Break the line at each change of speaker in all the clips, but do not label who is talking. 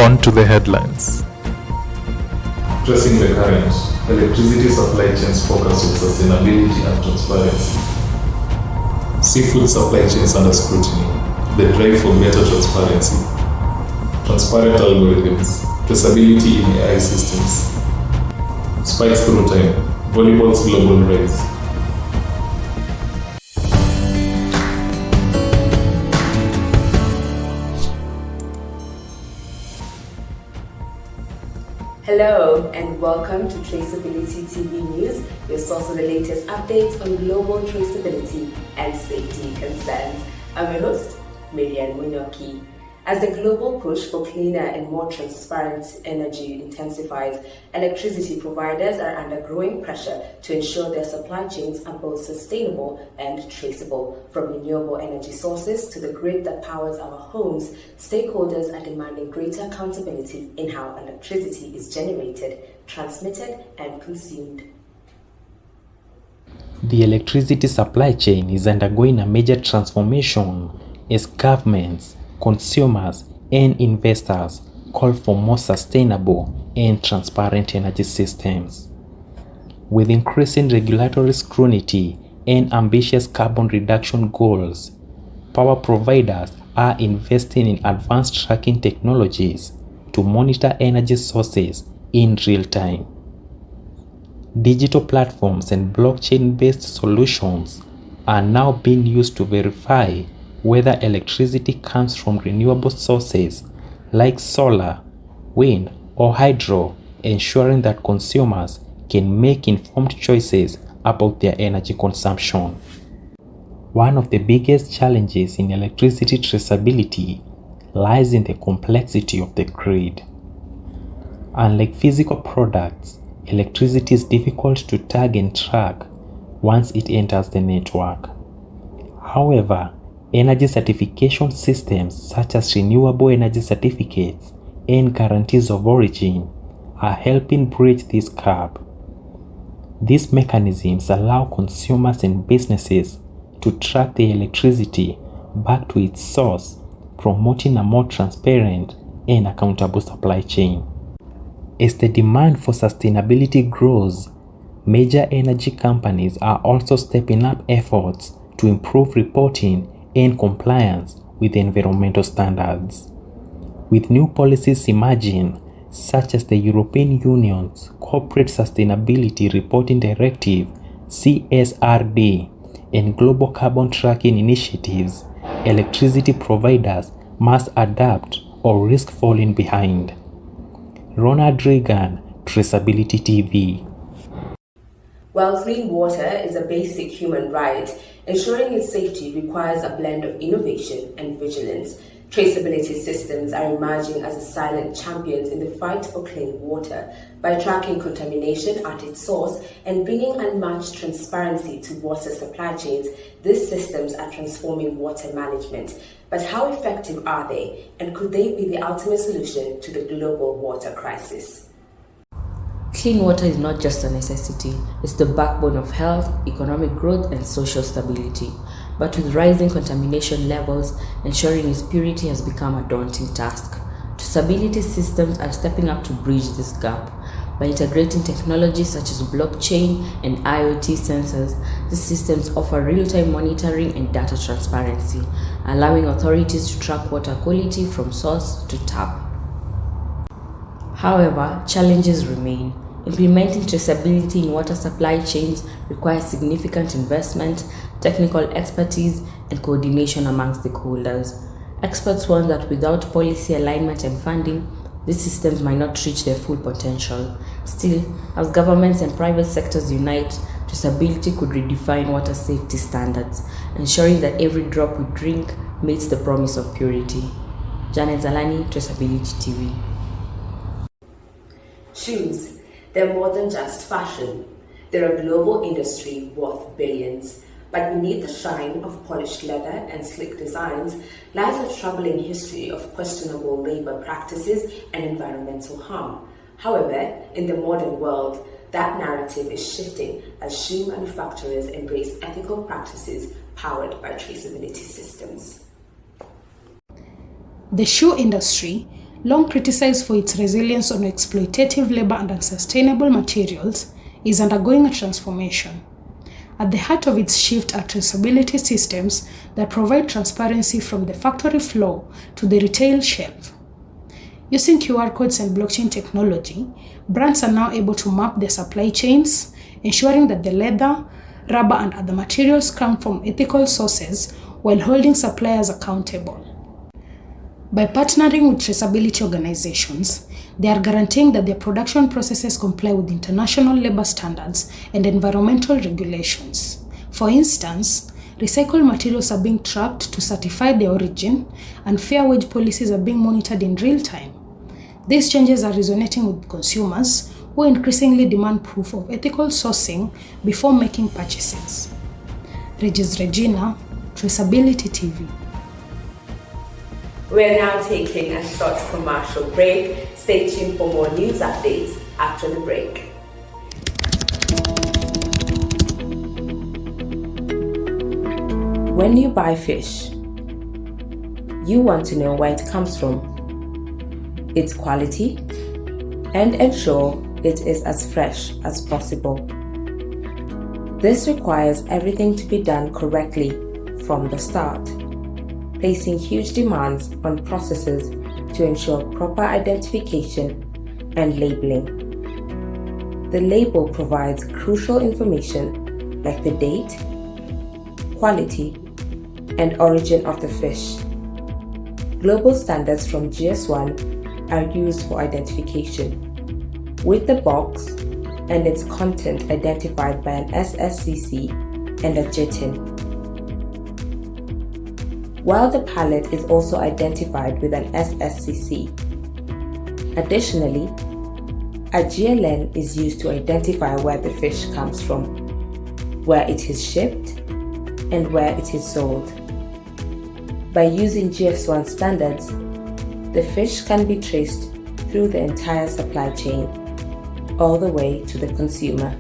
On to the headlines. Tracing the current, electricity supply chains focus on sustainability and transparency. Seafood supply chains under scrutiny, the drive for better transparency. Transparent algorithms, traceability in AI systems. Spikes through time, volleyball's global rise.
Hello and welcome to Traceability TV News, your source of the latest updates on global traceability and safety concerns. I'm your host, Miriam Munyoki. As the global push for cleaner and more transparent energy intensifies, electricity providers are under growing pressure to ensure their supply chains are both sustainable and traceable. From renewable energy sources to the grid that powers our homes, stakeholders are demanding greater accountability in how electricity is generated, transmitted, and consumed.
The electricity supply chain is undergoing a major transformation as governments, consumers, and investors call for more sustainable and transparent energy systems. With increasing regulatory scrutiny and ambitious carbon reduction goals, power providers are investing in advanced tracking technologies to monitor energy sources in real time. Digital platforms and blockchain-based solutions are now being used to verify whether electricity comes from renewable sources like solar, wind, or hydro, ensuring that consumers can make informed choices about their energy consumption. One of the biggest challenges in electricity traceability lies in the complexity of the grid. Unlike physical products, electricity is difficult to tag and track once it enters the network. However, energy certification systems such as renewable energy certificates and guarantees of origin are helping bridge this gap. These mechanisms allow consumers and businesses to track their electricity back to its source, promoting a more transparent and accountable supply chain. As the demand for sustainability grows, major energy companies are also stepping up efforts to improve reporting and compliance with environmental standards. With new policies emerging, such as the European Union's Corporate Sustainability Reporting Directive (CSRD) and global carbon tracking initiatives, electricity providers must adapt or risk falling behind. Ronald Reagan, Traceability TV.
While clean water is a basic human right, ensuring its safety requires a blend of innovation and vigilance. Traceability systems are emerging as silent champions in the fight for clean water. By tracking contamination at its source and bringing unmatched transparency to water supply chains, these systems are transforming water management. But how effective are they, and could they be the ultimate solution to the global water crisis?
Clean water is not just a necessity, it's the backbone of health, economic growth, and social stability. But with rising contamination levels, ensuring its purity has become a daunting task. Traceability systems are stepping up to bridge this gap. By integrating technologies such as blockchain and IoT sensors, these systems offer real-time monitoring and data transparency, allowing authorities to track water quality from source to tap. However, challenges remain. Implementing traceability in water supply chains requires significant investment, technical expertise, and coordination among stakeholders. Experts warn that without policy alignment and funding, these systems might not reach their full potential. Still, as governments and private sectors unite, traceability could redefine water safety standards, ensuring that every drop we drink meets the promise of purity. Janet Zalani, Traceability TV.
Shoes. They're more than just fashion. They're a global industry worth billions. But beneath the shine of polished leather and sleek designs lies a troubling history of questionable labor practices and environmental harm. However, in the modern world, that narrative is shifting as shoe manufacturers embrace ethical practices powered by traceability systems.
The shoe industry long criticized for its resilience on exploitative labor and unsustainable materials, is undergoing a transformation. At the heart of its shift are traceability systems that provide transparency from the factory floor to the retail shelf. Using QR codes and blockchain technology, brands are now able to map their supply chains, ensuring that the leather, rubber, and other materials come from ethical sources while holding suppliers accountable. By partnering with traceability organizations, they are guaranteeing that their production processes comply with international labor standards and environmental regulations. For instance, recycled materials are being tracked to certify their origin, and fair wage policies are being monitored in real time. These changes are resonating with consumers who increasingly demand proof of ethical sourcing before making purchases. Regis Regina, Traceability TV.
We're now taking a short commercial break. Stay tuned for more news updates after the break. When you buy fish, you want to know where it comes from, its quality, and ensure it is as fresh as possible. This requires everything to be done correctly from the start, placing huge demands on processes to ensure proper identification and labeling. The label provides crucial information like the date, quality, and origin of the fish. Global standards from GS1 are used for identification, with the box and its content identified by an SSCC and a JITIN. While the pallet is also identified with an SSCC. Additionally, a GLN is used to identify where the fish comes from, where it is shipped, and where it is sold. By using GS1 standards, the fish can be traced through the entire supply chain, all the way to the consumer.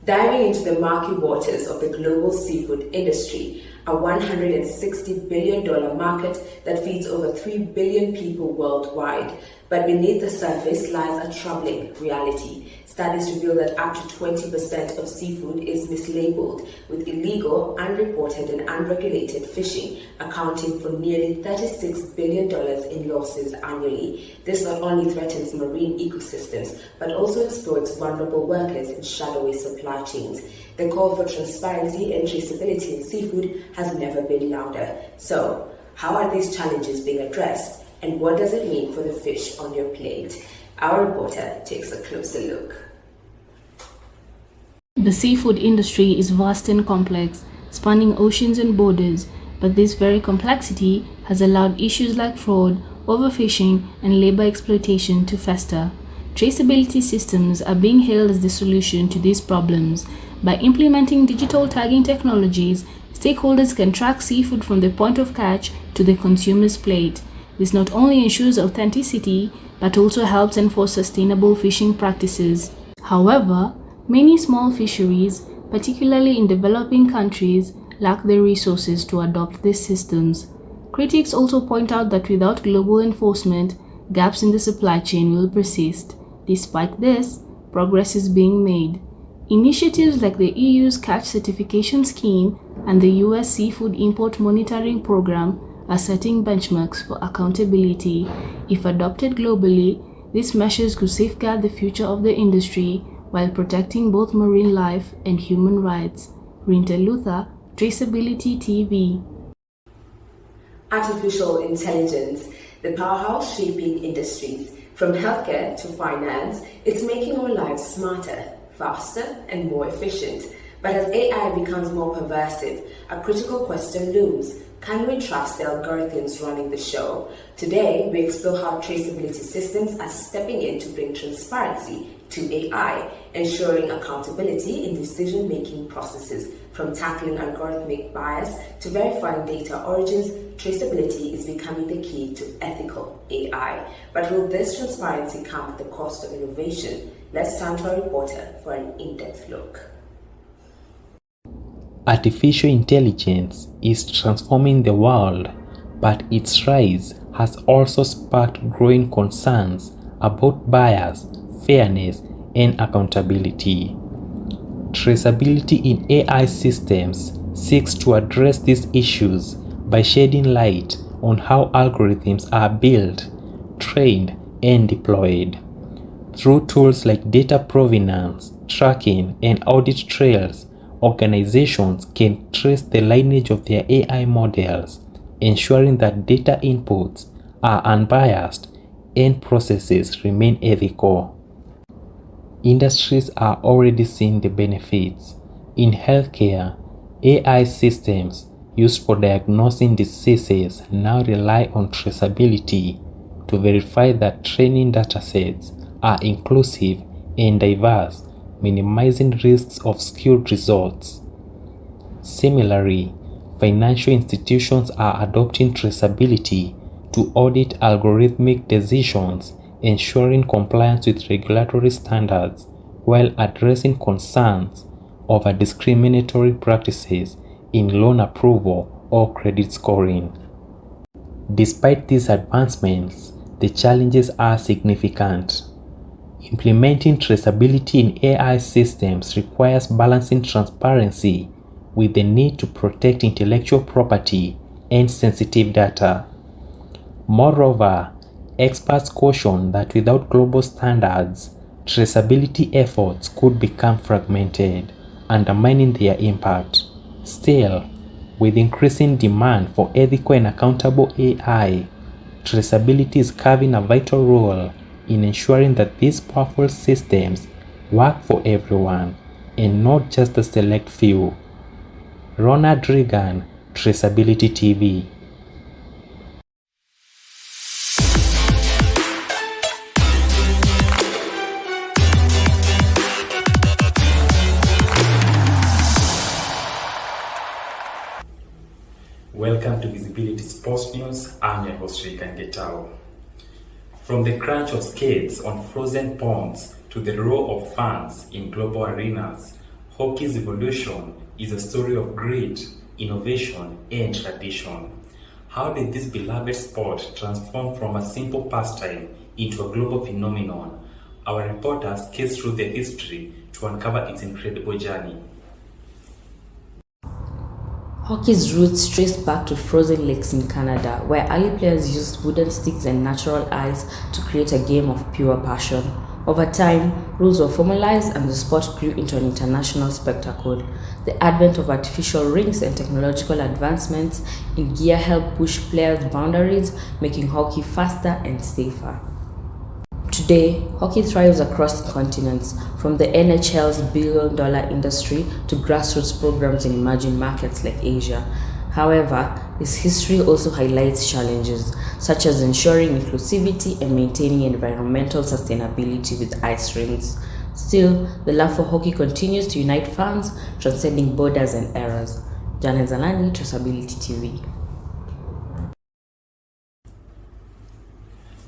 Diving into the murky waters of the global seafood industry, a $160 billion market that feeds over 3 billion people worldwide. But beneath the surface lies a troubling reality. Studies reveal that up to 20% of seafood is mislabeled, with illegal, unreported, and unregulated fishing accounting for nearly $36 billion in losses annually. This not only threatens marine ecosystems, but also exploits vulnerable workers in shadowy supply chains. The call for transparency and traceability in seafood has never been louder. So, how are these challenges being addressed, and what does it mean for the fish on your plate? Our reporter takes a closer look.
The seafood industry is vast and complex, spanning oceans and borders, but this very complexity has allowed issues like fraud, overfishing, and labor exploitation to fester. Traceability systems are being hailed as the solution to these problems. By implementing digital tagging technologies, stakeholders can track seafood from the point of catch to the consumer's plate. This not only ensures authenticity, but also helps enforce sustainable fishing practices. However, many small fisheries, particularly in developing countries, lack the resources to adopt these systems. Critics also point out that without global enforcement, gaps in the supply chain will persist. Despite this, progress is being made. Initiatives like the EU's Catch Certification Scheme and the US Seafood Import Monitoring Program are setting benchmarks for accountability. If adopted globally, these measures could safeguard the future of the industry while protecting both marine life and human rights. Rinta Luther, Traceability TV.
Artificial intelligence, the powerhouse shaping industries. From healthcare to finance, it's making our lives smarter, faster, and more efficient. But as AI becomes more pervasive, a critical question looms. Can we trust the algorithms running the show? Today, we explore how traceability systems are stepping in to bring transparency to AI, ensuring accountability in decision-making processes. From tackling algorithmic bias to verifying data origins, traceability is becoming the key to ethical AI. But will this transparency come at the cost of innovation? Let's turn to our reporter for an in-depth look.
Artificial intelligence is transforming the world, but its rise has also sparked growing concerns about bias, fairness, and accountability. Traceability in AI systems seeks to address these issues by shedding light on how algorithms are built, trained, and deployed. Through tools like data provenance, tracking, and audit trails, organizations can trace the lineage of their AI models, ensuring that data inputs are unbiased and processes remain ethical. Industries are already seeing the benefits. In healthcare, AI systems used for diagnosing diseases now rely on traceability to verify that training datasets are inclusive and diverse, minimizing risks of skewed results. Similarly, financial institutions are adopting traceability to audit algorithmic decisions, ensuring compliance with regulatory standards while addressing concerns over discriminatory practices in loan approval or credit scoring. Despite these advancements, the challenges are significant. Implementing traceability in AI systems requires balancing transparency with the need to protect intellectual property and sensitive data. Moreover, experts caution that without global standards, traceability efforts could become fragmented, undermining their impact. Still, with increasing demand for ethical and accountable AI, traceability is carving a vital role in ensuring that these powerful systems work for everyone and not just the select few. Ronald Reagan, Traceability TV.
Welcome to Visibility Sports News. I'm your host, Regan Getao. From the crunch of skates on frozen ponds to the roar of fans in global arenas, hockey's evolution is a story of grit, innovation, and tradition. How did this beloved sport transform from a simple pastime into a global phenomenon? Our reporter skates through the history to uncover its incredible journey.
Hockey's roots trace back to frozen lakes in Canada, where early players used wooden sticks and natural ice to create a game of pure passion. Over time, rules were formalized and the sport grew into an international spectacle. The advent of artificial rings and technological advancements in gear helped push players' boundaries, making hockey faster and safer. Today, hockey thrives across continents, from the NHL's billion-dollar industry to grassroots programs in emerging markets like Asia. However, its history also highlights challenges, such as ensuring inclusivity and maintaining environmental sustainability with ice rinks. Still, the love for hockey continues to unite fans, transcending borders and eras. Janet Zalani, Traceability TV.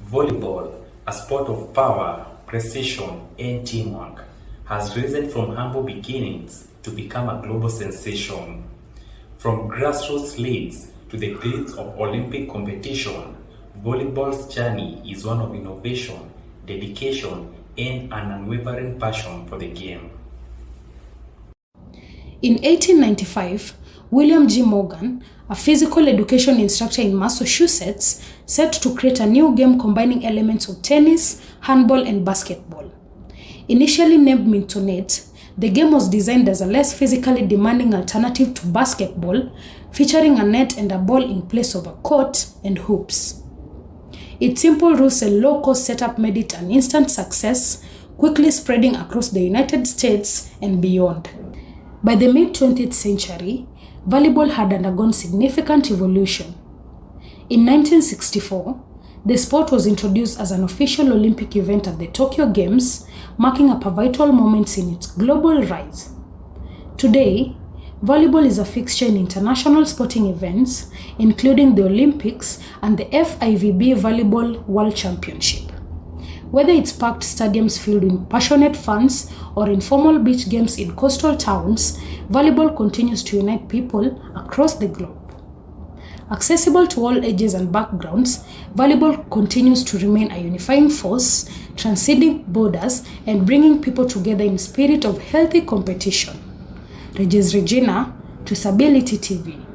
Volleyball, a sport of power, precision, and teamwork, has risen from humble beginnings to become a global sensation. From grassroots leagues to the glitz of Olympic competition, volleyball's journey is one of innovation, dedication, and an unwavering passion for the game.
In 1895, William G. Morgan, a physical education instructor in Massachusetts, set to create a new game combining elements of tennis, handball, and basketball. Initially named Mintonette, the game was designed as a less physically demanding alternative to basketball, featuring a net and a ball in place of a court and hoops. Its simple rules and low-cost setup made it an instant success, quickly spreading across the United States and beyond. By the mid-20th century, volleyball had undergone significant evolution. In 1964, the sport was introduced as an official Olympic event at the Tokyo Games, marking a pivotal moment in its global rise. Today, volleyball is a fixture in international sporting events, including the Olympics and the FIVB Volleyball World Championship. Whether it's packed stadiums filled with passionate fans or informal beach games in coastal towns, volleyball continues to unite people across the globe. Accessible to all ages and backgrounds, volleyball continues to remain a unifying force, transcending borders and bringing people together in the spirit of healthy competition. Regina, Traceability TV.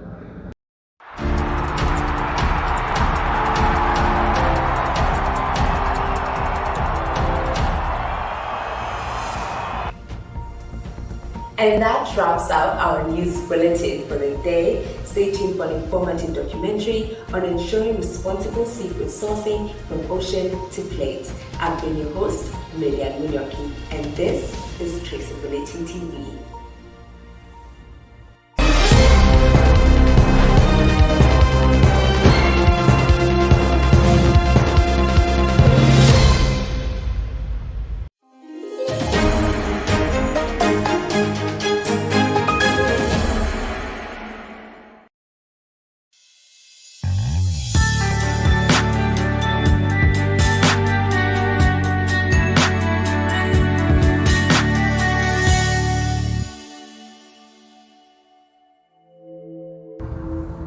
And that wraps up our news bulletin for the day. Stay tuned for an informative documentary on ensuring responsible seafood sourcing from ocean to plate. I've been your host, Miriam Munyoki, and this is Traceability TV.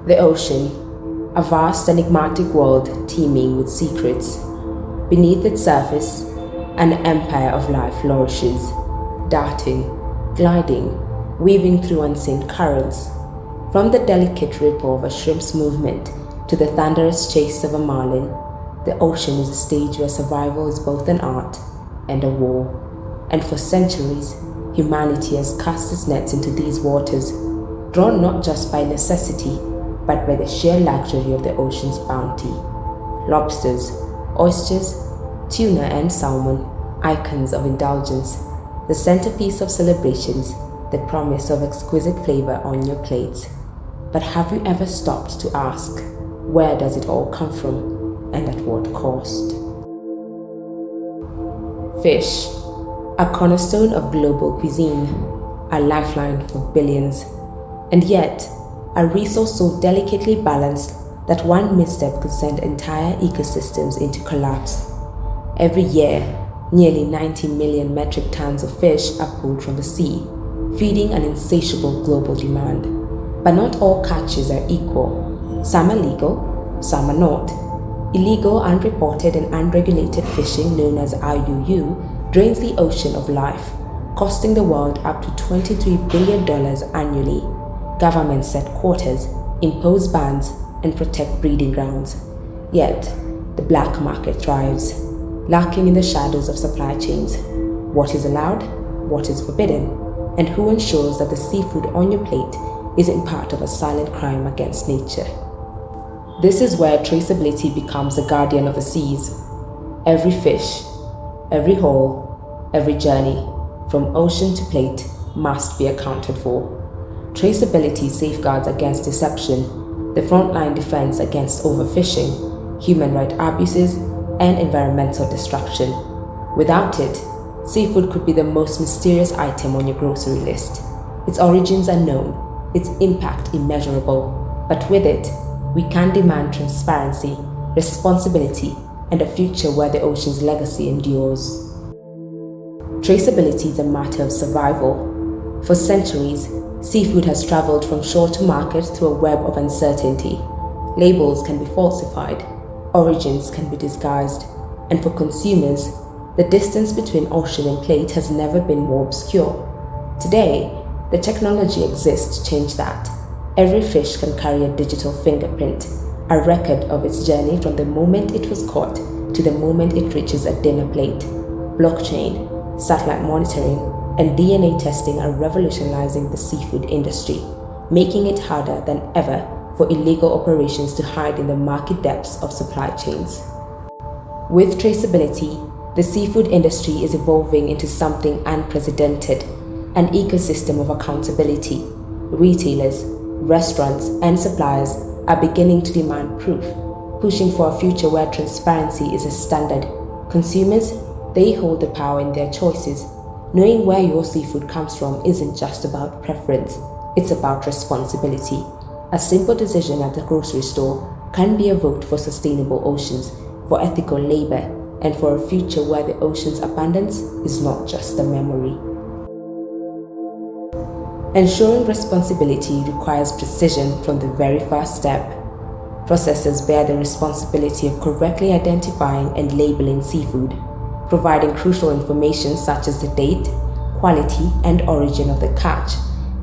The ocean, a vast enigmatic world teeming with secrets. Beneath its surface, an empire of life flourishes, darting, gliding, weaving through unseen currents. From the delicate ripple of a shrimp's movement to the thunderous chase of a marlin, the ocean is a stage where survival is both an art and a war. And for centuries, humanity has cast its nets into these waters, drawn not just by necessity, but by the sheer luxury of the ocean's bounty. Lobsters, oysters, tuna and salmon, icons of indulgence, the centerpiece of celebrations, the promise of exquisite flavor on your plates. But have you ever stopped to ask, where does it all come from and at what cost? Fish, a cornerstone of global cuisine, a lifeline for billions, and yet a resource so delicately balanced that one misstep could send entire ecosystems into collapse. Every year, nearly 90 million metric tons of fish are pulled from the sea, feeding an insatiable global demand. But not all catches are equal. Some are legal, some are not. Illegal, unreported and unregulated fishing known as IUU drains the ocean of life, costing the world up to $23 billion annually. Governments set quotas, impose bans, and protect breeding grounds. Yet, the black market thrives, lurking in the shadows of supply chains. What is allowed, what is forbidden, and who ensures that the seafood on your plate isn't part of a silent crime against nature? This is where traceability becomes the guardian of the seas. Every fish, every haul, every journey, from ocean to plate, must be accounted for. Traceability safeguards against deception, the frontline defense against overfishing, human rights abuses, and environmental destruction. Without it, seafood could be the most mysterious item on your grocery list. Its origins unknown, its impact immeasurable, but with it, we can demand transparency, responsibility, and a future where the ocean's legacy endures. Traceability is a matter of survival. For centuries, seafood has traveled from shore to market through a web of uncertainty. Labels can be falsified, origins can be disguised, and for consumers, the distance between ocean and plate has never been more obscure. Today, the technology exists to change that. Every fish can carry a digital fingerprint, a record of its journey from the moment it was caught to the moment it reaches a dinner plate. Blockchain, satellite monitoring, and DNA testing are revolutionizing the seafood industry, making it harder than ever for illegal operations to hide in the market depths of supply chains. With traceability, the seafood industry is evolving into something unprecedented.
an ecosystem of accountability. Retailers, restaurants, and suppliers are beginning to demand proof, pushing for a future where transparency is a standard. Consumers, they hold the power in their choices. Knowing where your seafood comes from isn't just about preference, it's about responsibility. A simple decision at the grocery store can be a vote for sustainable oceans, for ethical labor, and for a future where the ocean's abundance is not just a memory. Ensuring responsibility requires precision from the very first step. Processors bear the responsibility of correctly identifying and labeling seafood, providing crucial information such as the date, quality, and origin of the catch.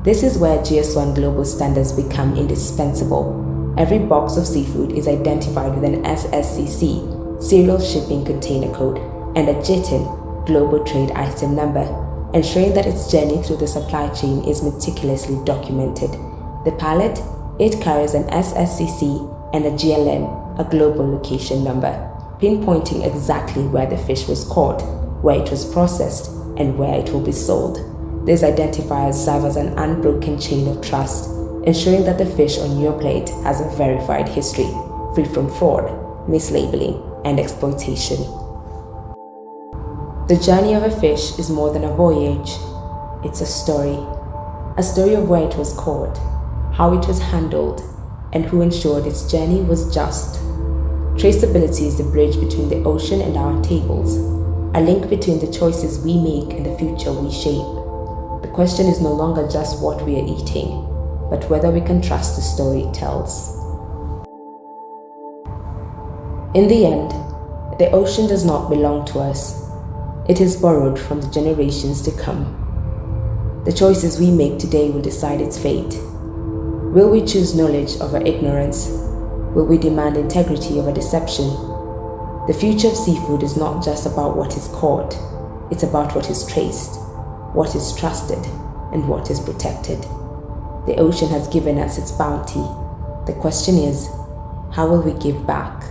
This is where GS1 global standards become indispensable. Every box of seafood is identified with an SSCC, Serial Shipping Container Code, and a JITIN, Global Trade Item Number, ensuring that its journey through the supply chain is meticulously documented. The pallet, it carries an SSCC and a GLN, a Global Location Number, pinpointing exactly where the fish was caught, where it was processed, and where it will be sold. These identifiers serve as an unbroken chain of trust, ensuring that the fish on your plate has a verified history, free from fraud, mislabeling, and exploitation. The journey of a fish is more than a voyage. It's a story of where it was caught, how it was handled, and who ensured its journey was just. Traceability is the bridge between the ocean and our tables, a link between the choices we make and the future we shape. The question is no longer just what we are eating, but whether we can trust the story it tells. In the end, the ocean does not belong to us. It is borrowed from the generations to come. The choices we make today will decide its fate. Will we choose knowledge over ignorance? Will we demand integrity over deception? The future of seafood is not just about what is caught, it's about what is traced, what is trusted, and what is protected. The ocean has given us its bounty. The question is, how will we give back?